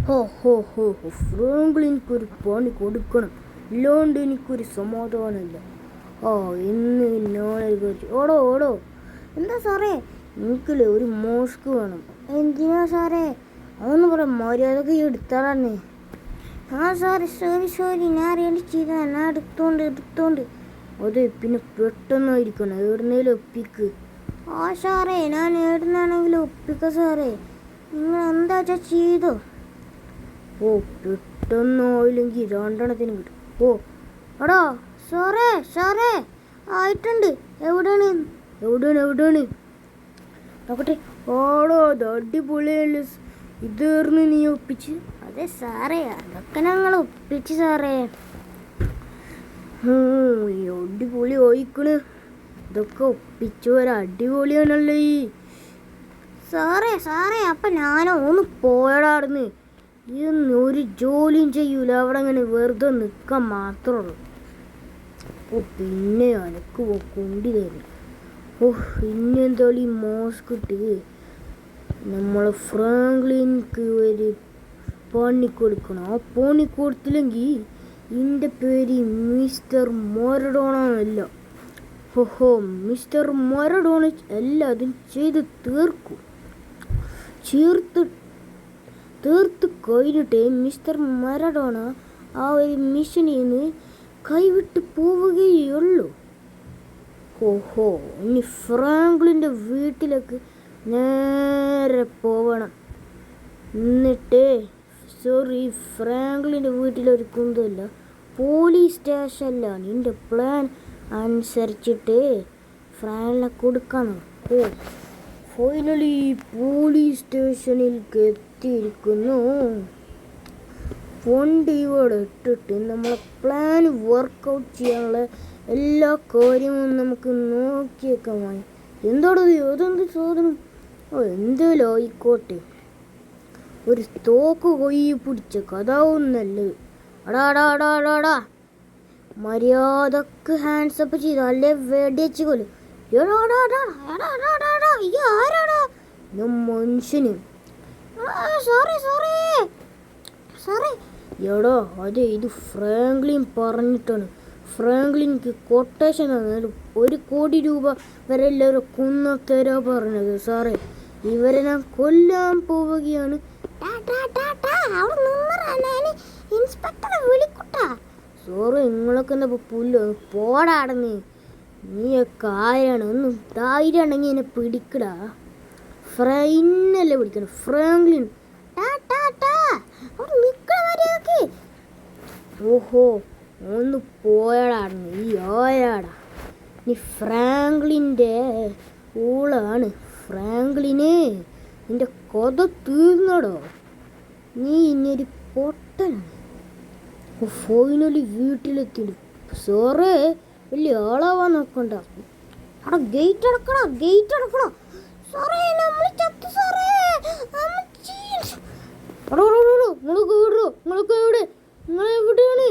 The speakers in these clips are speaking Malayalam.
ഹോ ഹോ ഹോ ഹോ ഫ്രാങ്കിൾ എനിക്കൊരു പണി കൊടുക്കണം, ഇല്ലാണ്ട് എനിക്കൊരു സമാധാനമില്ല. ആ ഇന്ന് ഞാനത് കഴിച്ചു. ഓടോ ഓടോ. എന്താ സാറേ? എനിക്കില്ലേ ഒരു മോസ്ക് വേണം. എന്തിനാ സാറേ? അതൊന്ന് പറയാം, മര്യാദക്ക് എടുത്താളാന്നേ. ആ സാറേ സോറി ഞാൻ അറിയാണ്ട് ചെയ്താ, ഞാൻ എടുത്തോണ്ട്. അതെ, പിന്നെ പെട്ടെന്നായിരിക്കണം, എവിടുന്നേലും ഒപ്പിക്ക്. ആ സാറേ, ഞാൻ എവിടുന്നാണെങ്കിലും ഒപ്പിക്ക സാറേ. നിങ്ങൾ എന്താ വെച്ചാൽ ചെയ്തോ. ഓ, പെട്ടെന്നായില്ലെങ്കിൽ രണ്ടെണ്ണത്തിന് കിട്ടും. ഓ എടാ സാറേ ആയിട്ടുണ്ട്. എവിടെയാണ് നോക്കട്ടെ. ഓടോ, അത് അടിപൊളിയല്ലേ. ഇതായിരുന്നു നീ ഒപ്പിച്ച്? അതെ സാറേ, അതൊക്കെ ഞങ്ങൾ ഒപ്പിച്ച് സാറേ. അടിപൊളി ഓയിക്കണ്. ഇതൊക്കെ ഒപ്പിച്ചവരടിപൊളിയാണല്ലോ ഈ സാറേ. അപ്പം ഞാനോ ഒന്ന് പോയടാർന്ന്. ഇതൊന്നും ഒരു ജോലിയും ചെയ്യൂല, അവിടെ അങ്ങനെ വെറുതെ നിൽക്കാൻ മാത്രമേ ഉള്ളൂ. ഓ പിന്നെ അനക്ക് കൊണ്ടി തരും. ഓ പിന്നെന്തായാലും ഈ മോസ്ക് ഇട്ട് നമ്മളെ ഫ്രാങ്ക്ലിൻക്ക് ഒരു പണി കൊടുക്കണം. ആ പണി കൊടുത്തില്ലെങ്കിൽ എൻ്റെ പേര് മിസ്റ്റർ മൊറഡോണ അല്ല. ഓഹോ, മിസ്റ്റർ മൊറഡോണ എല്ലാതും ചെയ്ത് തീർത്ത് കഴിഞ്ഞിട്ടേ മിസ്റ്റർ മറഡോണ ആ ഒരു മിഷനിൽ നിന്ന് കൈവിട്ട് പോവുകയുള്ളൂ. ഓഹോ, ഇനി ഫ്രാങ്ക്ലിൻ്റെ വീട്ടിലേക്ക് നേരെ പോവണം. എന്നിട്ടേ ഫ്രാങ്ക്ലിൻ്റെ വീട്ടിലൊരു കുന്തമില്ല, പോലീസ് സ്റ്റേഷനിലാണ്. എൻ്റെ പ്ലാൻ അനുസരിച്ചിട്ട് ഫ്രാങ്ക്ലിനെ കൊടുക്കണം. ഓ ഫൈനലി പോലീസ് സ്റ്റേഷനിലേക്ക് എത്തിയിരിക്കുന്നു. വണ്ടി ഇവിടെ ഇട്ടിട്ട് നമ്മളെ പ്ലാൻ വർക്കൗട്ട് ചെയ്യാനുള്ള എല്ലാ കാര്യവും നമുക്ക് നോക്കിയേക്കാൻ. അതെന്ത് സാധനം? ഓ എന്തേലും ആയിക്കോട്ടെ, ഒരു തോക്ക് കൊയ്യി പിടിച്ച കഥാവും നല്ലത്. അടാ മര്യാദക്ക് ഹാൻഡ്സപ്പ് ചെയ്തു, അല്ലേ വെടിവെച്ച് കൊല്ലും. മനുഷ്യന് എടോ, അതെ ഇത് ഫ്രാങ്ക്ലിൻ പറഞ്ഞിട്ടാണ്. ഫ്രാങ്ക്ലിൻക്ക് കൊട്ടേഷൻ തന്നാലും 1 കോടി രൂപ വരെ എല്ലാവരും കുന്നത്തരാ പറഞ്ഞത്. സാറേ, ഇവരെ ഞാൻ കൊല്ലാൻ പോവുകയാണ്. സോറി, നിങ്ങളൊക്കെ എന്താ പുല്ലോ, പോടാടന്ന്. നീയൊക്കെ ആരാണ്? ഒന്നും ധൈര്യം ഉണ്ടെങ്കിൽ എന്നെ പിടിക്കടാ. ഫ്രൈനല്ലേ പിടിക്കണം, ഫ്രാങ്ക്ലിൻ. ഓഹോ, ഒന്ന് പോയടാണ്. ഈ ആരാടാ? നീ ഫ്രാങ്ക്ലിൻ്റെ ഊളാണ്. ഫ്രാങ്ക്ലിനെ, നിന്റെ കഥ തീർന്നടോ. നീ ഇനിയൊരു പൊട്ടനാണ്. ഫൈനലി വീട്ടിലെത്തിയിട്ട് സാറേ വലിയ ആളാവാൻ നോക്കണ്ട. അവിടെ ഗേറ്റ് അടക്കണോ സാറേ, നമ്മൾ ചത്തു സാറേ. നിങ്ങളെവിടെയാണ്?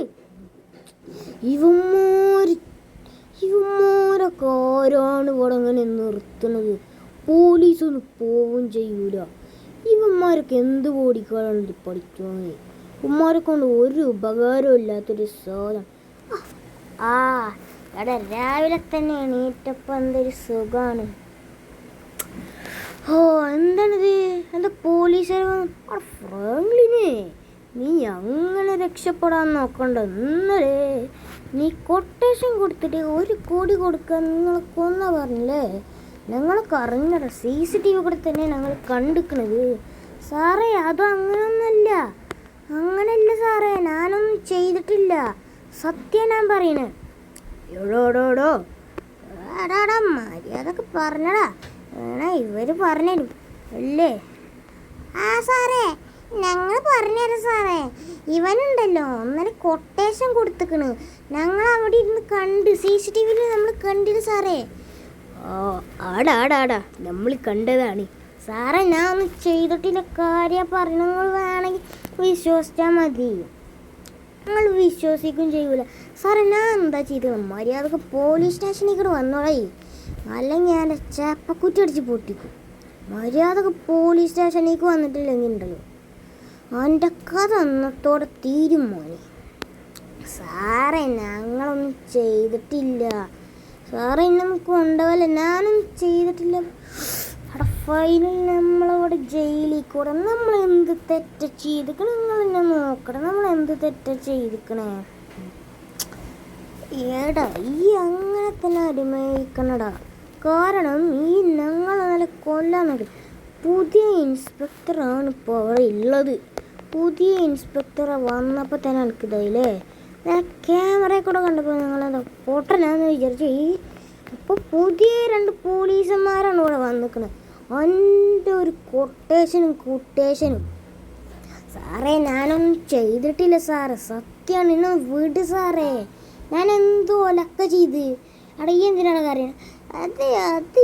ഇവന്മാരൊക്കെ ആരാണ് ഇവിടെ അങ്ങനെ നിർത്തുന്നത്? പോലീസൊന്നും പോവും ചെയ്യൂല. ഇവന്മാരൊക്കെ എന്ത് ഓടിക്കാളുണ്ട് പഠിക്കുവാങ്ങി. ഇവന്മാരെ കൊണ്ട് ഒരു ഉപകാരവും ഇല്ലാത്തൊരു സാധനം. എടാ, രാവിലെ തന്നെ എണീറ്റപ്പോൾ എന്തൊരു സുഖമാണ്. ഓ എന്താണിത്? എന്താ പോലീസുകാർ? ഫ്രാങ്ക്ലിനെ, നീ അങ്ങനെ രക്ഷപ്പെടാൻ നോക്കണ്ട. ഇന്നലെ നീ കൊട്ടേഷൻ കൊടുത്തിട്ട് 1 കോടി കൊടുക്കാൻ നിങ്ങൾ കൊന്ന പറഞ്ഞില്ലേ? ഞങ്ങളൊക്കെ അറിഞ്ഞടാ, CCTV കൂടെ തന്നെ ഞങ്ങൾ കണ്ടിക്കണത്. സാറേ, അത് അങ്ങനെയല്ല സാറേ, ഞാനൊന്നും ചെയ്തിട്ടില്ല. സത്യം ഞാൻ പറയണേ. എടോടോടോ മര്യാദക്ക് പറഞ്ഞടാ, വേണേ ഇവര് പറഞ്ഞുതരും അല്ലേ? ആ സാറേ, ഞങ്ങൾ പറഞ്ഞുതരാം സാറേ. ഇവനുണ്ടല്ലോ ഒന്നര കൊട്ടേഷൻ കൊടുത്തിക്കണ്. ഞങ്ങൾ അവിടെ ഇരുന്ന് കണ്ട്, CCTVയിൽ നമ്മൾ കണ്ടില്ല സാറേ. ആടാ നമ്മൾ കണ്ടതാണ് സാറേ. ഞാൻ ഒന്നും ചെയ്തിട്ടില്ല, കാര്യം പറഞ്ഞു. നിങ്ങൾ വേണമെങ്കിൽ വിശ്വസിച്ചാൽ മതി. നിങ്ങൾ വിശ്വസിക്കും ചെയ്യൂല സാറേ. ഞാൻ എന്താ ചെയ്തത്? മര്യാദക്ക് പോലീസ് സ്റ്റേഷനിൽ വന്നോളേ, അല്ലെങ്കിൽ ഞാൻ ചപ്പക്കുറ്റി അടിച്ച് പൊട്ടിക്കും. മര്യാദക്ക് പോലീസ് സ്റ്റേഷനിലേക്ക് വന്നിട്ടില്ലെങ്കിൽ ഉണ്ടല്ലോ, അവൻ്റെ കഥ അന്നത്തോടെ തീരും മോനെ. സാറേ ഞങ്ങളൊന്നും ചെയ്തിട്ടില്ല സാറേ, നമുക്ക് കൊണ്ടുപോകല്ലേ, ഞാനും ചെയ്തിട്ടില്ല. അവിടെ ഫൈനൽ നമ്മളവിടെ ജയിലിൽ കൂടെ നമ്മൾ എന്ത് തെറ്റ ചെയ്തിക്കണേ, നിങ്ങൾ എന്നെ നോക്കണേ, നമ്മൾ എന്ത് തെറ്റ ചെയ്തിക്കണേ. ഏടാ ഈ അങ്ങനെ തന്നെ അടിമയിക്കണടാ. കാരണം ഈ ഞങ്ങൾ നല്ല കൊല്ലാൻ നോക്കി. പുതിയ ഇൻസ്പെക്ടറാണ് ഇപ്പോൾ അവിടെ ഉള്ളത്. പുതിയ ഇൻസ്പെക്ടറെ വന്നപ്പോൾ തന്നെ എനിക്കിതായില്ലേ, ഞാൻ ക്യാമറയിൽ കൂടെ കണ്ടപ്പോൾ ഞങ്ങളെന്താ പൊട്ടനാന്ന് വിചാരിച്ചു. അപ്പോൾ പുതിയ 2 പോലീസന്മാരാണ് ഇവിടെ വന്നിരിക്കുന്നത്. എൻ്റെ ഒരു കൊട്ടേഷനും. സാറേ ഞാനൊന്നും ചെയ്തിട്ടില്ല സാറേ, സത്യമാണ്, എന്നെ വിട് സാറേ, ഞാൻ എന്തോ ഒലക്ക ചെയ്ത്. അവിടെ ഈ എന്തിനാണ് കാര്യം? അത്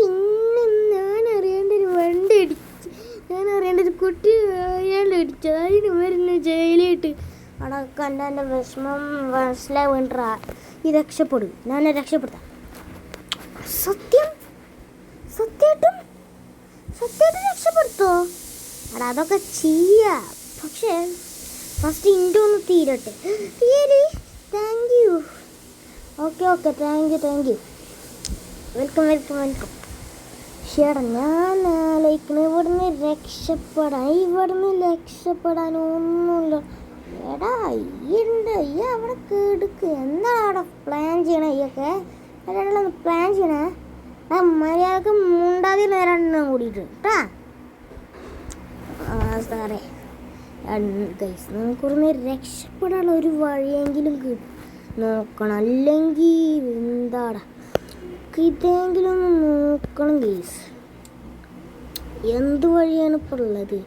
ഇന്ന് ഞാൻ അറിയേണ്ട ഒരു വണ്ടി അടിച്ച്, ഞാൻ അറിയേണ്ട ഒരു കുട്ടി അയാൾ അടിച്ചത്, അതിന് വരുന്ന ജയിലിട്ട് അവിടെ കണ്ട എൻ്റെ വിഷമം മനസ്സിലായി വേണ്ട. ഈ രക്ഷപ്പെടും, ഞാൻ രക്ഷപ്പെടുത്താം. സത്യമായിട്ടും രക്ഷപ്പെടുത്തോ? അവിടെ അതൊക്കെ ചെയ്യാം, പക്ഷേ ഫസ്റ്റ് ഇൻ്റെ ഒന്ന് തീരട്ടെ. Thank you. Okay thank you. Welcome. ചേട്ടാ ഞാൻ ആലോചിക്കുന്നത് ഇവിടുന്ന് രക്ഷപ്പെടാനൊന്നുമില്ല. എടാ ഈ അവിടെ കേടുക്ക് എന്താണ് അവിടെ പ്ലാൻ ചെയ്യണേ? ഈയൊക്കെ പ്ലാൻ ചെയ്യണേ. മര്യാദക്ക് മുണ്ടാതി നേരം കൂടിയിട്ട് കേട്ടാ. സാറേ ഗൈസ്, നമുക്കൊന്ന് രക്ഷപ്പെടാനുള്ള ഒരു വഴിയെങ്കിലും നോക്കണം, അല്ലെങ്കിൽ എന്താടാ ഇതെങ്കിലും ഒന്ന് നോക്കണം ഗൈസ്. എന്ത് വഴിയാണ് ഇപ്പോൾ ഉള്ളത്?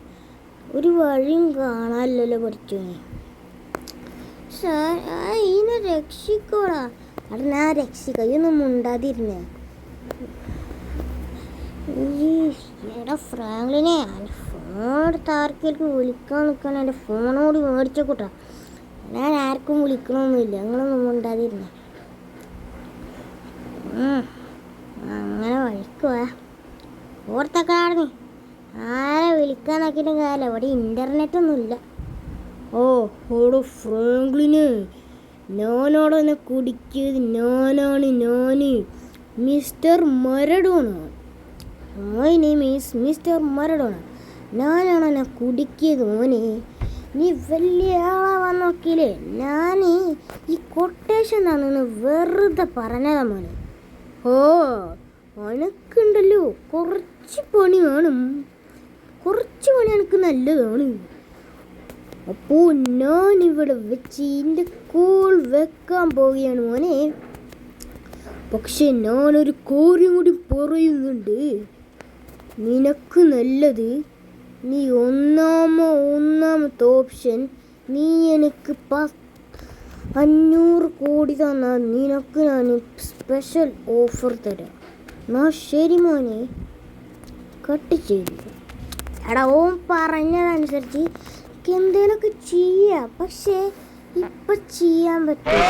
ഒരു വഴിയും കാണാനില്ലല്ലോ പഠിച്ചോനെ. ഇതിനെ രക്ഷിക്കോടാ. അവിടെ ഞാൻ രക്ഷിക്കാം, ഇതൊന്നും മുണ്ടാതിരുന്നേ. എടാ ഫ്രാങ്ക്ലിനെ, ഫോൺ താർക്കേക്ക് വിളിക്കാൻ നിൽക്കാൻ എൻ്റെ ഫോണോട് മേടിച്ച കൂട്ടാ. ഞാൻ ആർക്കും വിളിക്കണമൊന്നുമില്ല, നിങ്ങളൊന്നും മുണ്ടാതിരുന്നേ. അങ്ങനെ വഴിക്കുവാ ഓർത്തൊക്കെ ആരെ വിളിക്കാൻ നോക്കിയിട്ട് കാലം ഇവിടെ ഇൻ്റർനെറ്റൊന്നുമില്ല. ഓടോ ഫ്രാങ്ക്ലിന്, ഞാനോടെ എന്നെ കുടിക്കിയത് ഞാന് mister മരഡോണ. My name is mister മരഡോണ. ഞാനാണ് എന്നെ കുടിക്കിയത് മോനെ. നീ വലിയ ആളാവാൻ നോക്കിയില്ലേ? ഞാൻ ഈ കൊട്ടേഷൻ ആണെന്ന് വെറുതെ പറഞ്ഞതാ മോനെ. അനക്കുണ്ടല്ലോ കുറച്ച് പണി വേണം, കുറച്ച് പണി എനിക്ക് നല്ലതാണ്. അപ്പോൾ ഞാനിവിടെ വെച്ച് എൻ്റെ കോൾ വെക്കാൻ പോവുകയാണ് മോനെ. പക്ഷെ ഞാനൊരു കാര്യം കൂടി പറയുന്നുണ്ട്. നിനക്ക് നല്ലത് നീ ഒന്നാമത്തെ ഓപ്ഷൻ, നീ എനിക്ക് 500 കോടി തന്നാൽ നിനക്ക് ഞാൻ സ്പെഷ്യൽ ഓഫർ തരാം. എന്നാ ശരി മോനെ, കട്ട് ചെയ്തു. എടാ ഓൻ പറഞ്ഞതനുസരിച്ച് എന്തെങ്കിലുമൊക്കെ ചെയ്യാം, പക്ഷേ ഇപ്പം ചെയ്യാൻ പറ്റില്ല.